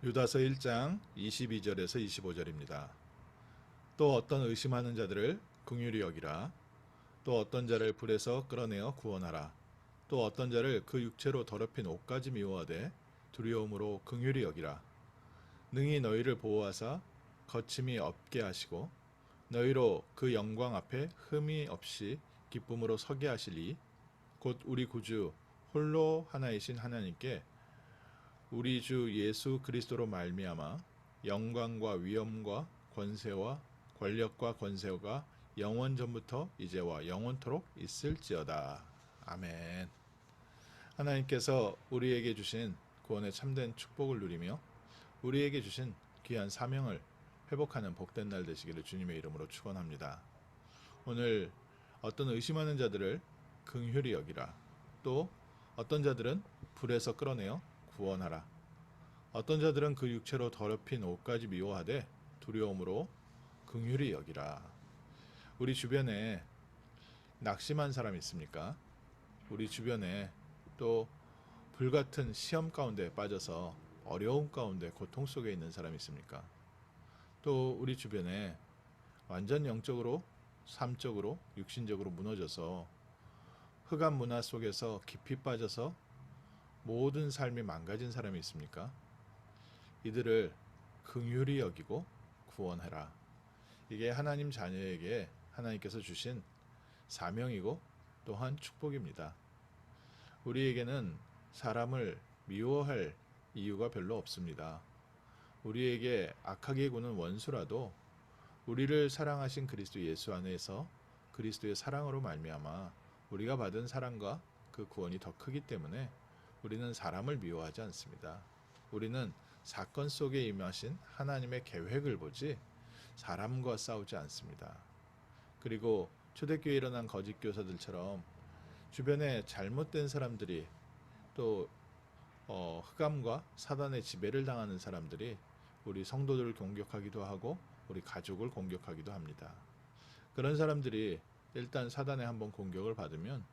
유다서 1장 22절에서 25절입니다. 또 어떤 의심하는 자들을 긍휼히 여기라. 또 어떤 자를 불에서 끌어내어 구원하라. 또 어떤 자를 그 육체로 더럽힌 옷까지 미워하되 두려움으로 긍휼히 여기라. 능히 너희를 보호하사 거침이 없게 하시고 너희로 그 영광 앞에 흠이 없이 기쁨으로 서게 하시리. 곧 우리 구주 홀로 하나이신 하나님께 우리 주 예수 그리스도로 말미암아 영광과 위엄과 권세와 권력과 권세가 영원 전부터 이제와 영원토록 있을지어다. 아멘. 하나님께서 우리에게 주신 구원의 참된 축복을 누리며 우리에게 주신 귀한 사명을 회복하는 복된 날 되시기를 주님의 이름으로 축원합니다. 오늘 어떤 의심하는 자들을 긍휼히 여기라. 또 어떤 자들은 불에서 끌어내어 구원하라. 어떤 자들은 그 육체로 더럽힌 옷까지 미워하되 두려움으로 긍휼히 여기라. 우리 주변에 낙심한 사람 있습니까? 우리 주변에 또 불같은 시험 가운데 빠져서 어려움 가운데 고통 속에 있는 사람 있습니까? 또 우리 주변에 완전 영적으로, 삶적으로, 육신적으로 무너져서 흑암 문화 속에서 깊이 빠져서 모든 삶이 망가진 사람이 있습니까? 이들을 긍휼히 여기고 구원해라. 이게 하나님 자녀에게 하나님께서 주신 사명이고 또한 축복입니다. 우리에게는 사람을 미워할 이유가 별로 없습니다. 우리에게 악하게 구는 원수라도 우리를 사랑하신 그리스도 예수 안에서 그리스도의 사랑으로 말미암아 우리가 받은 사랑과 그 구원이 더 크기 때문에 우리는 사람을 미워하지 않습니다. 우리는 사건 속에 임하신 하나님의 계획을 보지 사람과 싸우지 않습니다. 그리고 초대교회에 일어난 거짓 교사들처럼 주변에 잘못된 사람들이 또 흑암과 사단의 지배를 당하는 사람들이 우리 성도들을 공격하기도 하고 우리 가족을 공격하기도 합니다. 그런 사람들이 일단 사단의 한번 공격을 받으면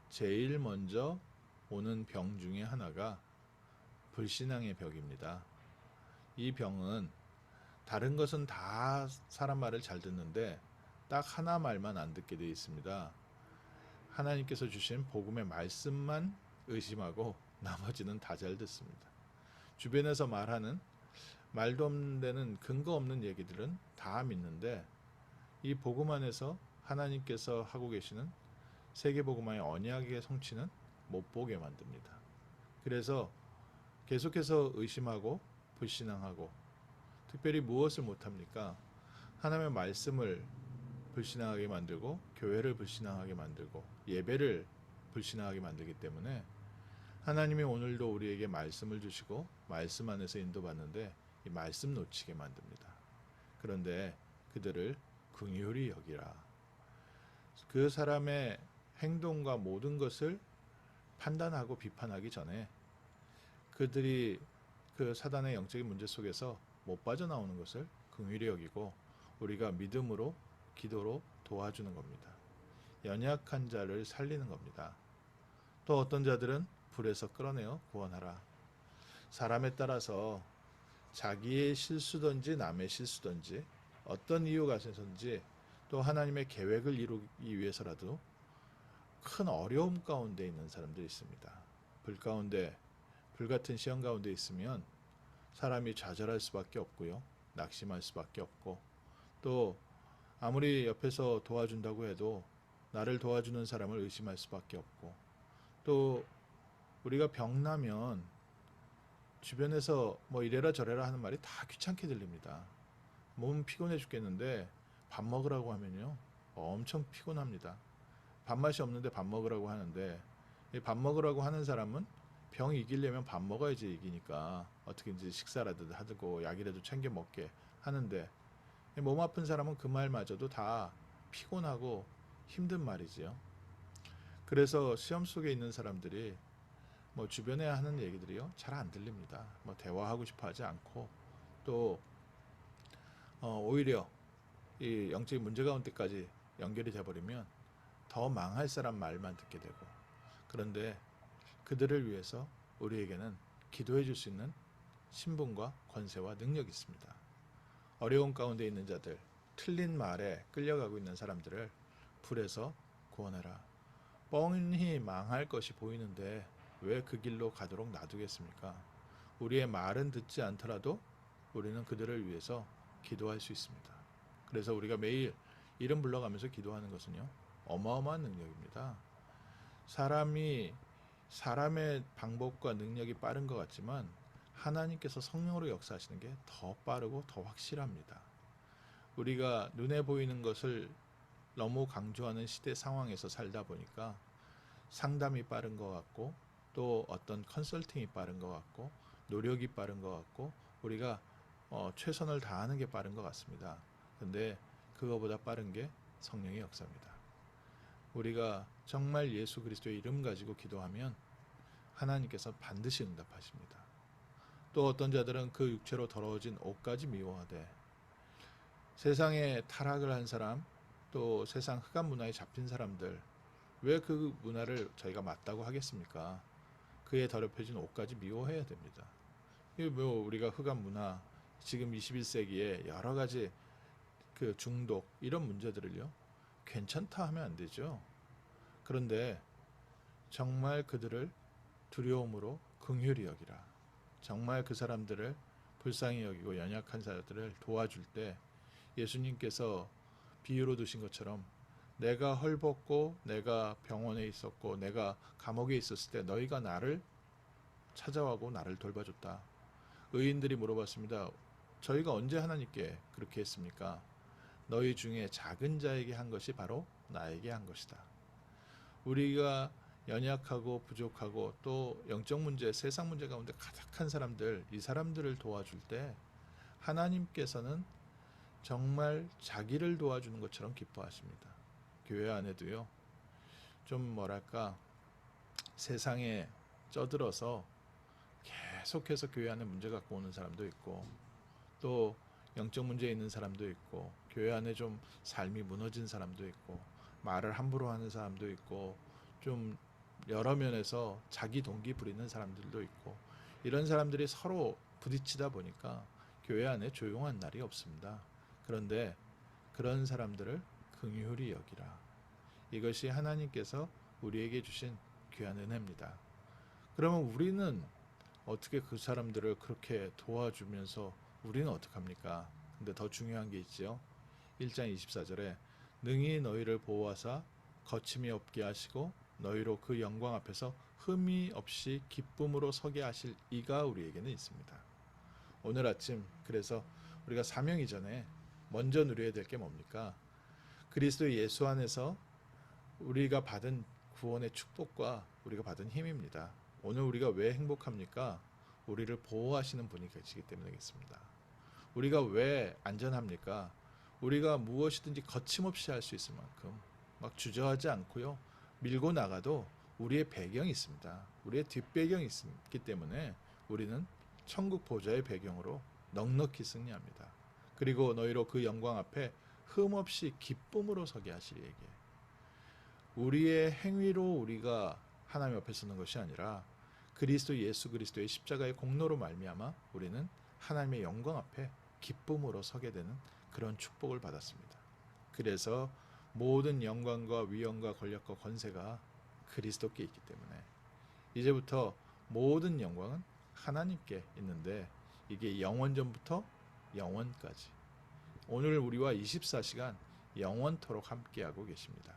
제일 먼저 오는 병 중에 하나가 불신앙의 벽입니다. 이 병은 다른 것은 다 사람 말을 잘 듣는데 딱 하나 말만 안 듣게 되어 있습니다. 하나님께서 주신 복음의 말씀만 의심하고 나머지는 다 잘 듣습니다. 주변에서 말하는 말도 안 되는 근거 없는 얘기들은 다 믿는데 이 복음 안에서 하나님께서 하고 계시는 세계복음화의 언약의 성취는 못 보게 만듭니다. 그래서 계속해서 의심하고 불신앙하고 특별히 무엇을 못합니까? 하나님의 말씀을 불신앙하게 만들고 교회를 불신앙하게 만들고 예배를 불신앙하게 만들기 때문에 하나님이 오늘도 우리에게 말씀을 주시고 말씀 안에서 인도받는데 이 말씀 놓치게 만듭니다. 그런데 그들을 긍휼히 여기라. 그 사람의 행동과 모든 것을 판단하고 비판하기 전에 그들이 그 사단의 영적인 문제 속에서 못 빠져나오는 것을 긍휼히 여기고 우리가 믿음으로 기도로 도와주는 겁니다. 연약한 자를 살리는 겁니다. 또 어떤 자들은 불에서 끌어내어 구원하라. 사람에 따라서 자기의 실수든지 남의 실수든지 어떤 이유가 있어서든지 또 하나님의 계획을 이루기 위해서라도 큰 어려움 가운데 있는 사람들이 있습니다. 불같은 시험 가운데 있으면 사람이 좌절할 수밖에 없고요. 낙심할 수밖에 없고 또 아무리 옆에서 도와준다고 해도 나를 도와주는 사람을 의심할 수밖에 없고 또 우리가 병나면 주변에서 뭐 이래라 저래라 하는 말이 다 귀찮게 들립니다. 몸은 피곤해 죽겠는데 밥 먹으라고 하면요. 엄청 피곤합니다. 밥맛이 없는데 밥 먹으라고 하는데 밥 먹으라고 하는 사람은 병 이기려면 밥 먹어야지 이기니까 어떻게든지 식사라도 하고 약이라도 챙겨 먹게 하는데 몸 아픈 사람은 그 말마저도 다 피곤하고 힘든 말이지요. 그래서 시험 속에 있는 사람들이 뭐 주변에 하는 얘기들이요 잘 안 들립니다. 뭐 대화하고 싶어 하지 않고 또 오히려 이 영적인 문제 가운데까지 연결이 돼버리면 더 망할 사람 말만 듣게 되고 그런데 그들을 위해서 우리에게는 기도해 줄 수 있는 신분과 권세와 능력이 있습니다. 어려운 가운데 있는 자들, 틀린 말에 끌려가고 있는 사람들을 불에서 구원해라. 뻔히 망할 것이 보이는데 왜 그 길로 가도록 놔두겠습니까? 우리의 말은 듣지 않더라도 우리는 그들을 위해서 기도할 수 있습니다. 그래서 우리가 매일 이름 불러가면서 기도하는 것은요, 어마어마한 능력입니다. 사람의 방법과 능력이 빠른 것 같지만 하나님께서 성령으로 역사하시는 게 더 빠르고 더 확실합니다. 우리가 눈에 보이는 것을 너무 강조하는 시대 상황에서 살다 보니까 상담이 빠른 것 같고 또 어떤 컨설팅이 빠른 것 같고 노력이 빠른 것 같고 우리가 최선을 다하는 게 빠른 것 같습니다. 근데 그거보다 빠른 게 성령의 역사입니다. 우리가 정말 예수 그리스도의 이름 가지고 기도하면 하나님께서 반드시 응답하십니다. 또 어떤 자들은 그 육체로 더러워진 옷까지 미워하되 세상에 타락을 한 사람 또 세상 흑암 문화에 잡힌 사람들 왜 그 문화를 저희가 맞다고 하겠습니까? 그의 더럽혀진 옷까지 미워해야 됩니다. 우리가 흑암 문화 지금 21세기에 여러 가지 그 중독 이런 문제들을요 괜찮다 하면 안 되죠. 그런데 정말 그들을 두려움으로 긍휼히 여기라. 정말 그 사람들을 불쌍히 여기고 연약한 자들을 도와줄 때 예수님께서 비유로 두신 것처럼 내가 헐벗고 내가 병원에 있었고 내가 감옥에 있었을 때 너희가 나를 찾아와고 나를 돌봐줬다. 의인들이 물어봤습니다. 저희가 언제 하나님께 그렇게 했습니까? 너희 중에 작은 자에게 한 것이 바로 나에게 한 것이다. 우리가 연약하고 부족하고 또 영적 문제, 세상 문제 가운데 가득한 사람들, 이 사람들을 도와줄 때 하나님께서는 정말 자기를 도와주는 것처럼 기뻐하십니다. 교회 안에도요, 좀 뭐랄까 세상에 쩌들어서 계속해서 교회 안에 문제 갖고 오는 사람도 있고 또 영적 문제에 있는 사람도 있고 교회 안에 좀 삶이 무너진 사람도 있고 말을 함부로 하는 사람도 있고 좀 여러 면에서 자기 동기 부리는 사람들도 있고 이런 사람들이 서로 부딪히다 보니까 교회 안에 조용한 날이 없습니다. 그런데 그런 사람들을 긍휼히 여기라. 이것이 하나님께서 우리에게 주신 귀한 은혜입니다. 그러면 우리는 어떻게 그 사람들을 그렇게 도와주면서 우리는 어떡합니까? 근데 더 중요한 게 있지요. 1장 24절에 능히 너희를 보호하사 거침이 없게 하시고 너희로 그 영광 앞에서 흠이 없이 기쁨으로 서게 하실 이가 우리에게는 있습니다. 오늘 아침 그래서 우리가 사명 이전에 먼저 누려야 될 게 뭡니까? 그리스도 예수 안에서 우리가 받은 구원의 축복과 우리가 받은 힘입니다. 오늘 우리가 왜 행복합니까? 우리를 보호하시는 분이 계시기 때문이겠습니다. 우리가 왜 안전합니까? 우리가 무엇이든지 거침없이 할 수 있을 만큼 막 주저하지 않고요. 밀고 나가도 우리의 배경이 있습니다. 우리의 뒷배경이 있기 때문에 우리는 천국 보좌의 배경으로 넉넉히 승리합니다. 그리고 너희로 그 영광 앞에 흠없이 기쁨으로 서게 하시리에게. 우리의 행위로 우리가 하나님 앞에 서는 것이 아니라 그리스도 예수 그리스도의 십자가의 공로로 말미암아 우리는 하나님의 영광 앞에 기쁨으로 서게 되는 그런 축복을 받았습니다. 그래서 모든 영광과 위엄과 권력과 권세가 그리스도께 있기 때문에 이제부터 모든 영광은 하나님께 있는데 이게 영원전부터 영원까지 오늘 우리와 24시간 영원토록 함께하고 계십니다.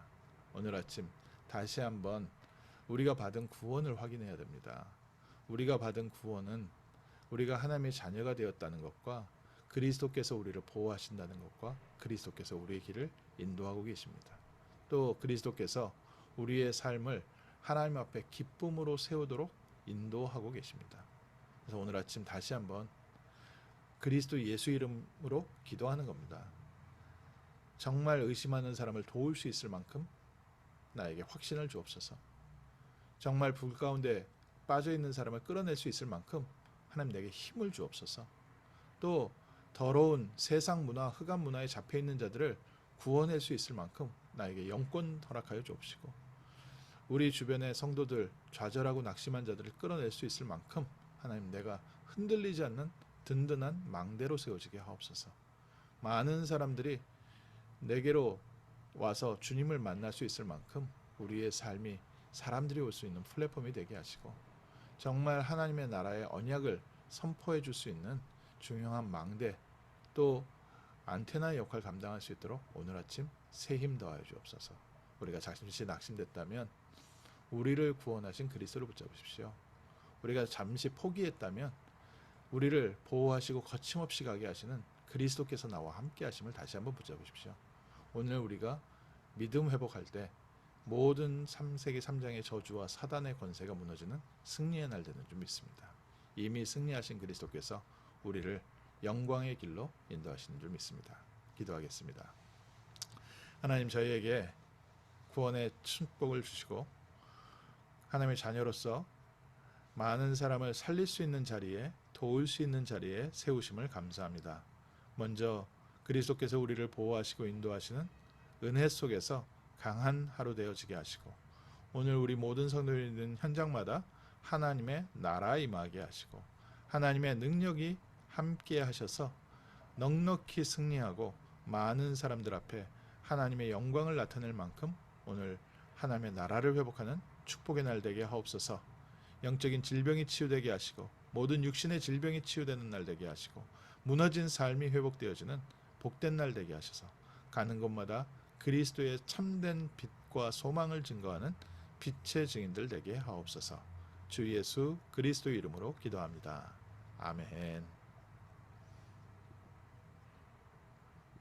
오늘 아침 다시 한번 우리가 받은 구원을 확인해야 됩니다. 우리가 받은 구원은 우리가 하나님의 자녀가 되었다는 것과 그리스도께서 우리를 보호하신다는 것과 그리스도께서 우리의 길을 인도하고 계십니다. 또 그리스도께서 우리의 삶을 하나님 앞에 기쁨으로 세우도록 인도하고 계십니다. 그래서 오늘 아침 다시 한번 그리스도 예수 이름으로 기도하는 겁니다. 정말 의심하는 사람을 도울 수 있을 만큼 나에게 확신을 주옵소서. 정말 불 가운데 빠져있는 사람을 끌어낼 수 있을 만큼 하나님 내게 힘을 주옵소서. 또 더러운 세상 문화, 흑암 문화에 잡혀있는 자들을 구원할 수 있을 만큼 나에게 영권 허락하여 주옵시고 우리 주변의 성도들, 좌절하고 낙심한 자들을 끌어낼 수 있을 만큼 하나님 내가 흔들리지 않는 든든한 망대로 세워지게 하옵소서. 많은 사람들이 내게로 와서 주님을 만날 수 있을 만큼 우리의 삶이 사람들이 올 수 있는 플랫폼이 되게 하시고, 정말 하나님의 나라의 언약을 선포해 줄 수 있는 중요한 망대, 또 안테나의 역할을 감당할 수 있도록 오늘 아침 새 힘 더하여 주옵소서. 우리가 잠시 낙심됐다면 우리를 구원하신 그리스도를 붙잡으십시오. 우리가 잠시 포기했다면 우리를 보호하시고 거침없이 가게 하시는 그리스도께서 나와 함께 하심을 다시 한번 붙잡으십시오. 오늘 우리가 믿음 회복할 때 모든 3세기 3장의 저주와 사단의 권세가 무너지는 승리의 날 되는 줄 믿습니다. 이미 승리하신 그리스도께서 우리를 영광의 길로 인도하시는 줄 믿습니다. 기도하겠습니다. 하나님, 저희에게 구원의 축복을 주시고 하나님의 자녀로서 많은 사람을 살릴 수 있는 자리에, 도울 수 있는 자리에 세우심을 감사합니다. 먼저 그리스도께서 우리를 보호하시고 인도하시는 은혜 속에서 강한 하루 되어지게 하시고, 오늘 우리 모든 성도들이 있는 현장마다 하나님의 나라 임하게 하시고, 하나님의 능력이 함께 하셔서 넉넉히 승리하고 많은 사람들 앞에 하나님의 영광을 나타낼 만큼 오늘 하나님의 나라를 회복하는 축복의 날 되게 하옵소서. 영적인 질병이 치유되게 하시고 모든 육신의 질병이 치유되는 날 되게 하시고 무너진 삶이 회복되어지는 복된 날 되게 하셔서 가는 곳마다 그리스도의 참된 빛과 소망을 증거하는 빛의 증인들 되게 하옵소서. 주 예수 그리스도 이름으로 기도합니다. 아멘.